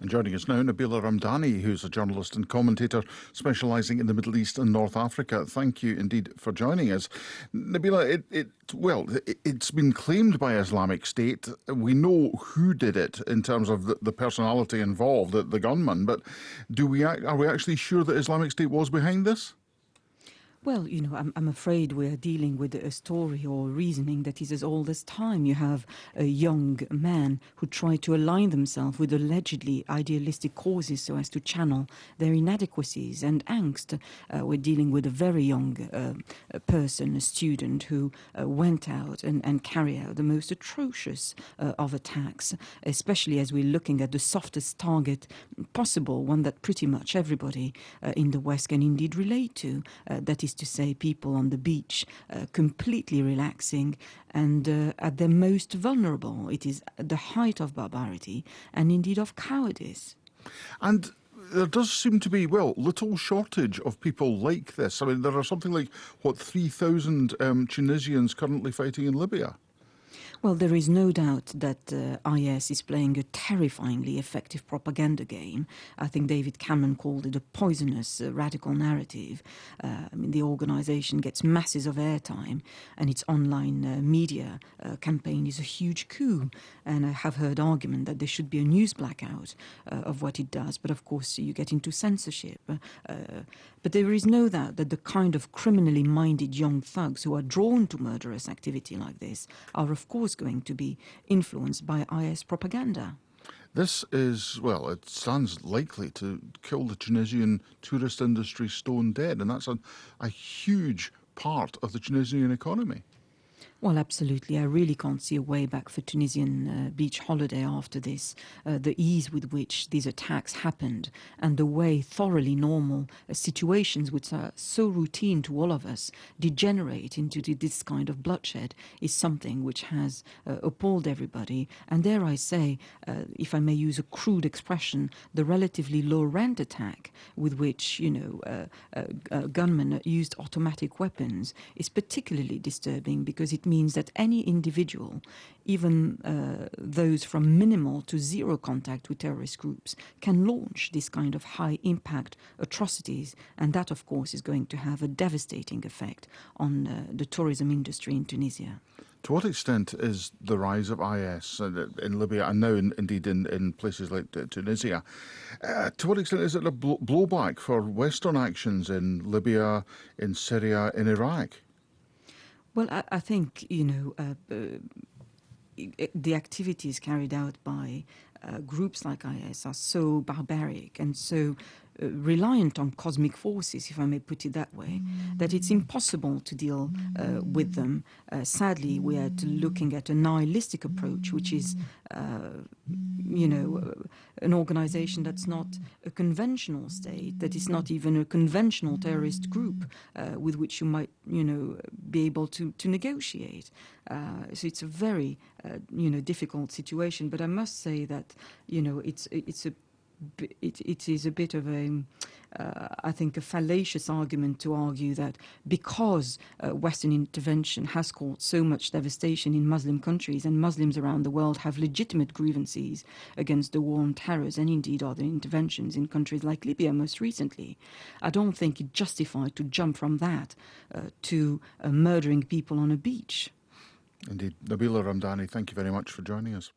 And joining us now, Nabila Ramdani, who's a journalist and commentator specialising in the Middle East and North Africa. Thank you indeed for joining us. Nabila, it's been claimed by Islamic State. We know who did it in terms of the personality involved, the gunman, but are we actually sure that Islamic State was behind this? Well, I'm afraid we're dealing with a story or reasoning that is as old as time. You have a young man who tried to align themselves with allegedly idealistic causes so as to channel their inadequacies and angst. We're dealing with a very young person, a student, who went out and carried out the most atrocious of attacks, especially as we're looking at the softest target possible, one that pretty much everybody in the West can indeed relate to, that is to say people on the beach, completely relaxing and at their most vulnerable. It is the height of barbarity and indeed of cowardice. And there does seem to be, little shortage of people like this. I mean, there are something like, 3,000 Tunisians currently fighting in Libya? Well, there is no doubt that IS is playing a terrifyingly effective propaganda game. I think David Cameron called it a poisonous radical narrative. The organization gets masses of airtime, and its online media campaign is a huge coup. And I have heard argument that there should be a news blackout of what it does. But of course, you get into censorship. But there is no doubt that the kind of criminally minded young thugs who are drawn to murderous activity like this are, of course, going to be influenced by IS propaganda. This is, it stands likely to kill the Tunisian tourist industry stone dead, and that's a huge part of the Tunisian economy. Well, absolutely. I really can't see a way back for Tunisian beach holiday after this. The ease with which these attacks happened and the way thoroughly normal situations, which are so routine to all of us, degenerate into this kind of bloodshed is something which has appalled everybody. And dare I say, if I may use a crude expression, the relatively low rent attack with which, gunmen used automatic weapons is particularly disturbing, because it means that any individual, even those from minimal to zero contact with terrorist groups, can launch this kind of high-impact atrocities, and that, of course, is going to have a devastating effect on the tourism industry in Tunisia. To what extent is the rise of IS in Libya, and now indeed in places like Tunisia, to what extent is it a blowback for Western actions in Libya, in Syria, in Iraq? Well, I think, the activities carried out by groups like IS are so barbaric and so reliant on cosmic forces, if I may put it that way, that it's impossible to deal with them. Sadly, we are looking at a nihilistic approach, which is, an organization that's not a conventional state, that is not even a conventional terrorist group with which you might, be able to negotiate. So it's a very, difficult situation. But I must say that, it is a bit of I think, a fallacious argument to argue that because Western intervention has caused so much devastation in Muslim countries, and Muslims around the world have legitimate grievances against the war on terrors and indeed other interventions in countries like Libya most recently, I don't think it's justified to jump from that to murdering people on a beach. Indeed. Nabila Ramdani, thank you very much for joining us.